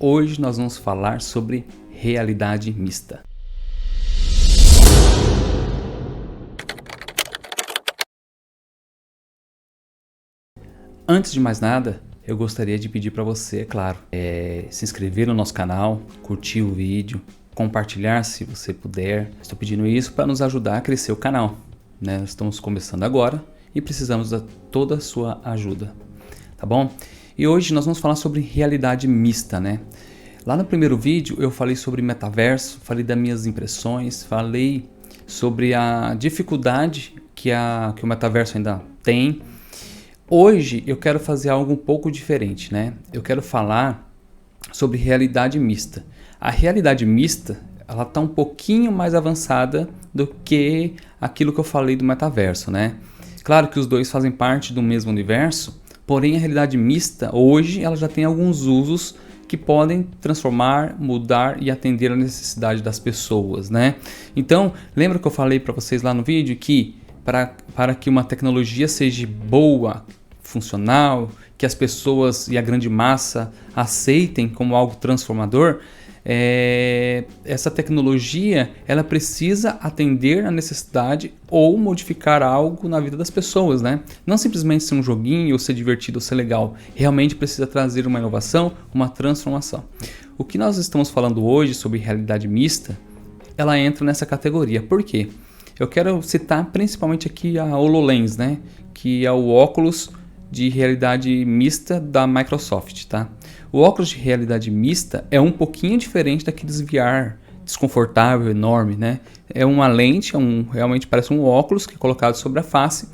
Hoje nós vamos falar sobre realidade mista. Antes de mais nada, eu gostaria de pedir para você, é claro, se inscrever no nosso canal, curtir o vídeo, compartilhar se você puder. Estou pedindo isso para nos ajudar a crescer o canal, né? Nós estamos começando agora e precisamos de toda a sua ajuda, tá bom? E hoje nós vamos falar sobre realidade mista, né? Lá no primeiro vídeo eu falei sobre metaverso, falei das minhas impressões, falei sobre a dificuldade que o metaverso ainda tem. Hoje eu quero fazer algo um pouco diferente, né? Eu quero falar sobre realidade mista. A realidade mista, ela está um pouquinho mais avançada do que aquilo que eu falei do metaverso, né? Claro que os dois fazem parte do mesmo universo, porém a realidade mista, hoje, ela já tem alguns usos que podem transformar, mudar e atender a necessidade das pessoas, né? Então, lembra que eu falei para vocês lá no vídeo que para que uma tecnologia seja boa, funcional, que as pessoas e a grande massa aceitem como algo transformador, essa tecnologia ela precisa atender a necessidade ou modificar algo na vida das pessoas, né? Não simplesmente ser um joguinho ou ser divertido ou ser legal, realmente precisa trazer uma inovação, uma transformação. O que nós estamos falando hoje sobre realidade mista, ela entra nessa categoria. Por quê? Eu quero citar principalmente aqui a HoloLens, né? Que é o óculos de realidade mista da Microsoft, tá? O óculos de realidade mista é um pouquinho diferente daqueles VR desconfortável, enorme, né? É uma lente, realmente parece um óculos que é colocado sobre a face.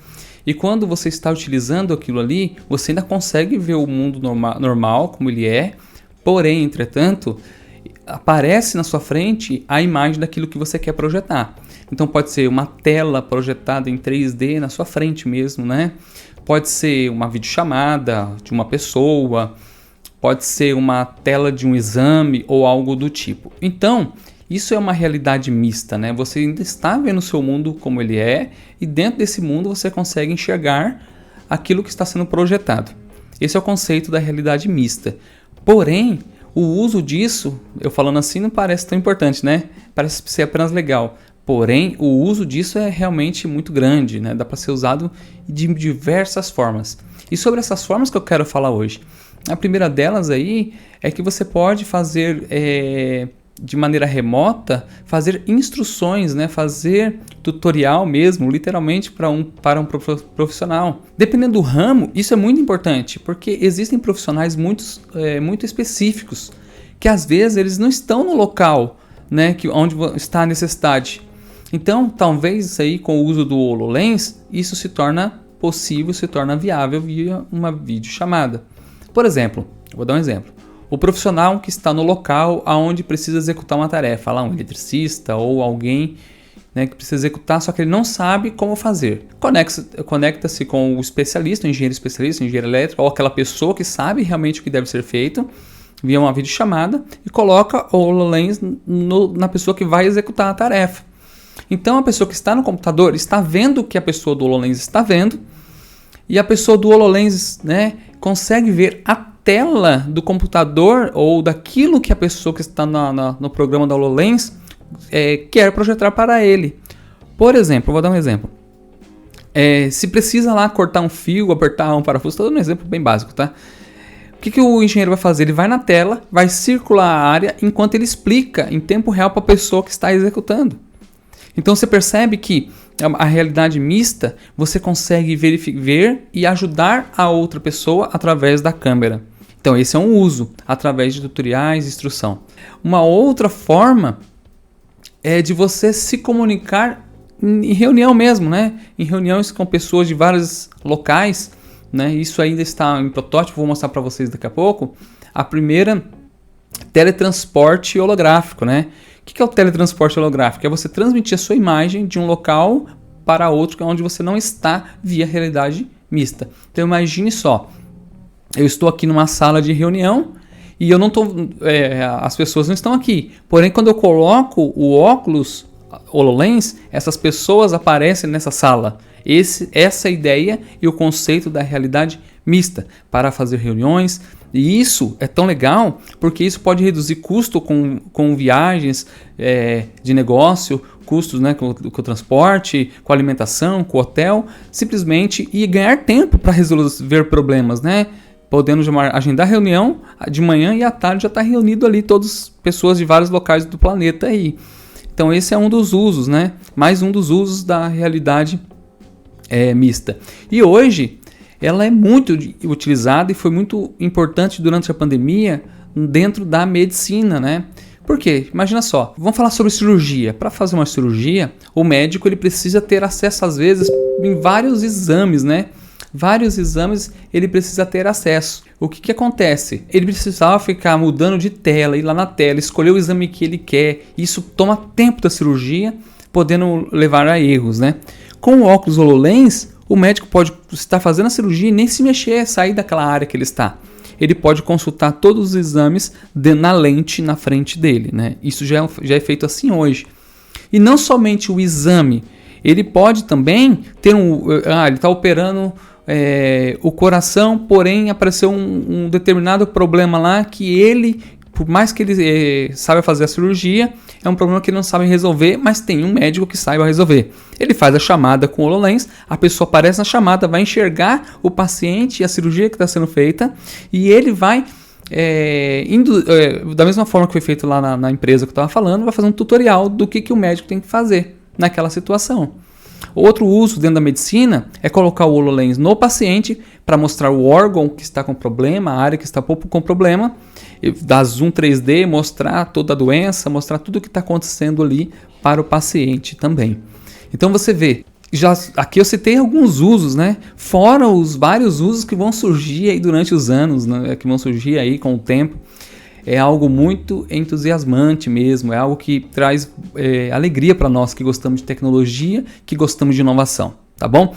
E quando você está utilizando aquilo ali, você ainda consegue ver o mundo normal como ele é, porém, entretanto, aparece na sua frente a imagem daquilo que você quer projetar. Então pode ser uma tela projetada em 3D na sua frente mesmo, né? Pode ser uma videochamada de uma pessoa, pode ser uma tela de um exame ou algo do tipo. Então, isso é uma realidade mista, né? Você ainda está vendo o seu mundo como ele é e dentro desse mundo você consegue enxergar aquilo que está sendo projetado. Esse é o conceito da realidade mista. Porém, o uso disso, eu falando assim, não parece tão importante, né? Parece ser apenas legal. Porém, o uso disso é realmente muito grande, né? Dá para ser usado de diversas formas. E sobre essas formas que eu quero falar hoje. A primeira delas aí é que você pode fazer de maneira remota, fazer instruções, né? Fazer tutorial mesmo, literalmente para um profissional. Dependendo do ramo, isso é muito importante, porque existem profissionais muito específicos, que às vezes eles não estão no local, né? Onde está a necessidade. Então, talvez isso aí, com o uso do HoloLens, isso se torna possível, se torna viável via uma videochamada. Por exemplo, vou dar um exemplo. O profissional que está no local onde precisa executar uma tarefa, lá um eletricista ou alguém, né, que precisa executar, só que ele não sabe como fazer. Conecta-se com o especialista, o engenheiro elétrico, ou aquela pessoa que sabe realmente o que deve ser feito, via uma videochamada e coloca o HoloLens na pessoa que vai executar a tarefa. Então a pessoa que está no computador está vendo o que a pessoa do HoloLens está vendo e a pessoa do HoloLens, né, consegue ver a tela do computador ou daquilo que a pessoa que está no programa da HoloLens quer projetar para ele. Por exemplo, vou dar um exemplo. Se precisa lá cortar um fio, apertar um parafuso, estou dando um exemplo bem básico, tá? O que o engenheiro vai fazer? Ele vai na tela, vai circular a área enquanto ele explica em tempo real para a pessoa que está executando. Então você percebe que a realidade mista, você consegue ver e ajudar a outra pessoa através da câmera. Então esse é um uso, através de tutoriais e instrução. Uma outra forma é de você se comunicar em reunião mesmo, né? Em reuniões com pessoas de vários locais, né? Isso ainda está em protótipo, vou mostrar para vocês daqui a pouco. A primeira, teletransporte holográfico, né? O que é o teletransporte holográfico? É você transmitir a sua imagem de um local para outro onde você não está via realidade mista. Então imagine só, eu estou aqui numa sala de reunião e eu não tô, as pessoas não estão aqui. Porém, quando eu coloco o óculos HoloLens, essas pessoas aparecem nessa sala. Essa é a ideia e o conceito da realidade mista para fazer reuniões. E isso é tão legal porque isso pode reduzir custo com viagens de negócio, custos, né, com o transporte, com a alimentação, com o hotel, simplesmente, e ganhar tempo para resolver problemas, né? Podendo agendar reunião de manhã e à tarde já está reunido ali todas pessoas de vários locais do planeta aí. Então esse é um dos usos, né? Mais um dos usos da realidade mista. E hoje ela é muito utilizada e foi muito importante durante a pandemia dentro da medicina, né? Por quê? Imagina só, vamos falar sobre cirurgia. Para fazer uma cirurgia, o médico ele precisa ter acesso às vezes em vários exames, né? Vários exames ele precisa ter acesso. O que acontece? Ele precisava ficar mudando de tela, ir lá na tela, escolher o exame que ele quer. Isso toma tempo da cirurgia, podendo levar a erros, né? Com o óculos HoloLens, o médico pode estar fazendo a cirurgia e nem se mexer, sair daquela área que ele está. Ele pode consultar todos os exames na lente na frente dele, né? Isso já é feito assim hoje. E não somente o exame, ele pode também ter ele está operando o coração, porém apareceu um determinado problema lá que ele, por mais que ele saiba fazer a cirurgia, é um problema que ele não sabe resolver, mas tem um médico que saiba resolver. Ele faz a chamada com o HoloLens, a pessoa aparece na chamada, vai enxergar o paciente e a cirurgia que está sendo feita, e ele vai, da mesma forma que foi feito lá na empresa que eu estava falando, vai fazer um tutorial do que o médico tem que fazer naquela situação. Outro uso dentro da medicina é colocar o HoloLens no paciente para mostrar o órgão que está com problema, a área que está com problema, dar zoom 3D, mostrar toda a doença, mostrar tudo o que está acontecendo ali para o paciente também. Então você vê, aqui eu citei alguns usos, né? Fora os vários usos que vão surgir aí durante os anos, né? Que vão surgir aí com o tempo. É algo muito entusiasmante mesmo, é algo que traz alegria para nós que gostamos de tecnologia, que gostamos de inovação, tá bom?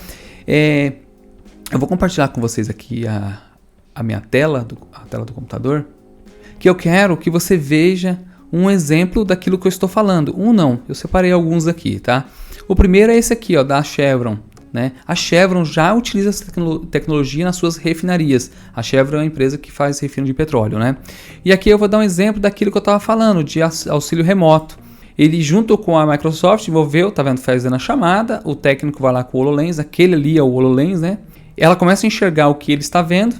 Eu vou compartilhar com vocês aqui a minha tela, a tela do computador, que eu quero que você veja um exemplo daquilo que eu estou falando. Eu separei alguns aqui, tá? O primeiro é esse aqui, ó, da Chevron. Né? A Chevron já utiliza essa tecnologia nas suas refinarias. A Chevron é uma empresa que faz refino de petróleo, né? E aqui eu vou dar um exemplo daquilo que eu estava falando, de auxílio remoto. Ele, junto com a Microsoft, envolveu, tá vendo, fazendo a chamada, o técnico vai lá com o HoloLens, aquele ali é o HoloLens, né? Ela começa a enxergar o que ele está vendo,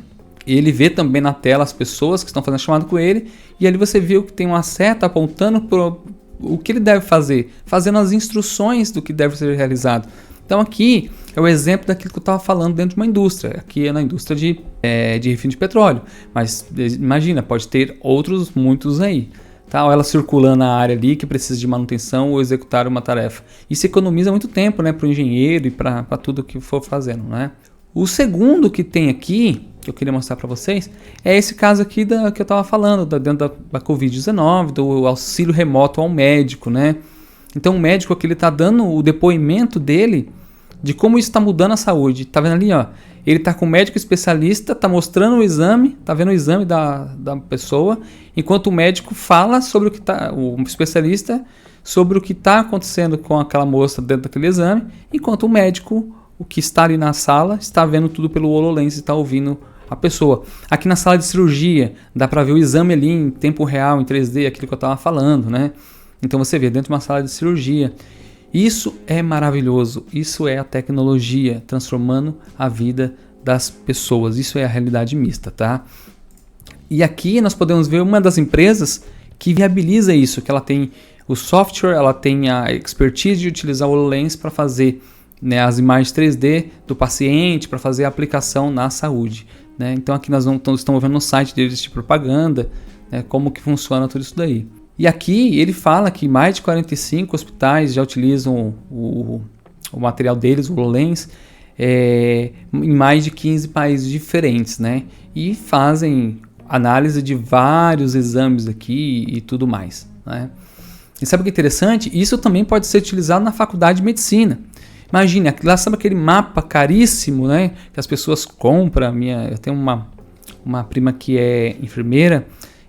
ele vê também na tela as pessoas que estão fazendo a chamada com ele, e ali você viu que tem uma seta apontando para o que ele deve fazer, fazendo as instruções do que deve ser realizado. Então aqui é o exemplo daquilo que eu estava falando dentro de uma indústria. Aqui é na indústria de refino de petróleo. Mas imagina, pode ter outros muitos aí. Tá? Ou ela circulando na área ali que precisa de manutenção ou executar uma tarefa. Isso economiza muito tempo, né, para o engenheiro e para tudo que for fazendo. Né? O segundo que tem aqui, que eu queria mostrar para vocês, é esse caso aqui que eu estava falando, dentro da Covid-19, do auxílio remoto ao médico, né? Então o médico aqui ele está dando o depoimento dele de como isso está mudando a saúde. Tá vendo ali, ó? Ele está com o médico especialista, está mostrando o exame, está vendo o exame da pessoa, enquanto o médico fala sobre o especialista, sobre o que está acontecendo com aquela moça dentro daquele exame, enquanto o médico, o que está ali na sala, está vendo tudo pelo HoloLens e está ouvindo a pessoa. Aqui na sala de cirurgia, dá para ver o exame ali em tempo real, em 3D, aquilo que eu estava falando, né? Então você vê dentro de uma sala de cirurgia. Isso é maravilhoso. Isso é a tecnologia transformando a vida das pessoas. Isso é a realidade mista, tá? E aqui nós podemos ver uma das empresas que viabiliza isso, que ela tem o software, ela tem a expertise de utilizar o HoloLens para fazer, né, as imagens 3D do paciente, para fazer a aplicação na saúde. Né? Então aqui nós estamos vendo no site deles de propaganda, né, como que funciona tudo isso daí. E aqui ele fala que mais de 45 hospitais já utilizam o material deles, o HoloLens, em mais de 15 países diferentes, né? E fazem análise de vários exames aqui e tudo mais, né? E sabe o que é interessante? Isso também pode ser utilizado na faculdade de medicina. Imagine, lá sabe aquele mapa caríssimo, né? Que as pessoas compram. Eu tenho uma prima que é enfermeira,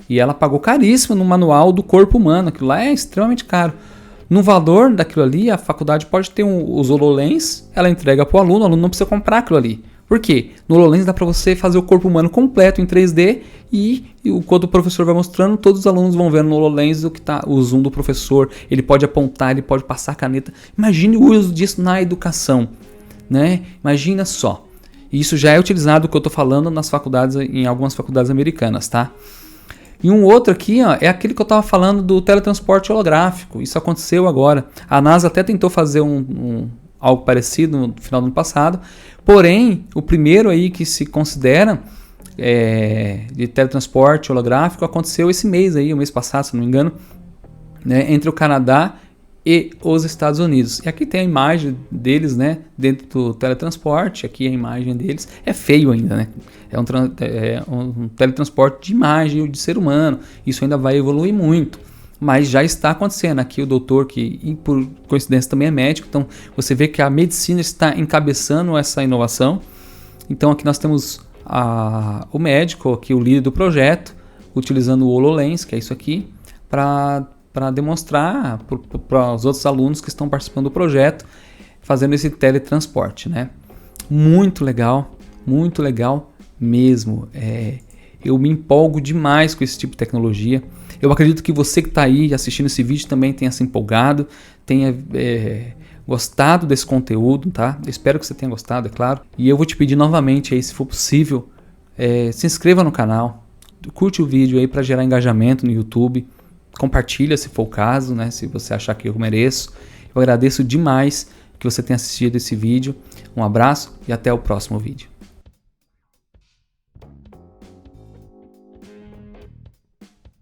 e ela pagou caríssimo no manual do corpo humano. Aquilo lá é extremamente caro. No valor daquilo ali, a faculdade pode ter os HoloLens, ela entrega para o aluno não precisa comprar aquilo ali. Por quê? No HoloLens dá para você fazer o corpo humano completo em 3D e quando o professor vai mostrando, todos os alunos vão vendo no HoloLens o zoom do professor, ele pode apontar, ele pode passar a caneta. Imagine o uso disso na educação, né? Imagina só. Isso já é utilizado, o que eu estou falando, nas faculdades, em algumas faculdades americanas, tá? E um outro aqui, ó, é aquele que eu estava falando do teletransporte holográfico. Isso aconteceu agora. A NASA até tentou fazer algo parecido no final do ano passado. Porém, o primeiro aí que se considera de teletransporte holográfico aconteceu esse mês aí, o mês passado, se não me engano, né, entre o Canadá e os Estados Unidos. E aqui tem a imagem deles, né, dentro do teletransporte. Aqui a imagem deles é feio ainda, né? É um teletransporte de imagem de ser humano. Isso ainda vai evoluir muito, mas já está acontecendo. Aqui o doutor, que por coincidência também é médico, então você vê que a medicina está encabeçando essa inovação. Então aqui nós temos o médico, aqui o líder do projeto, utilizando o HoloLens, que é isso aqui, para demonstrar para os outros alunos que estão participando do projeto, fazendo esse teletransporte, né? Muito legal mesmo. Eu me empolgo demais com esse tipo de tecnologia. Eu acredito que você que está aí assistindo esse vídeo também tenha se empolgado, tenha gostado desse conteúdo, tá? Eu espero que você tenha gostado, é claro. E eu vou te pedir novamente aí, se for possível, se inscreva no canal, curte o vídeo aí para gerar engajamento no YouTube, compartilha se for o caso, né? Se você achar que eu mereço. Eu agradeço demais que você tenha assistido esse vídeo. Um abraço e até o próximo vídeo.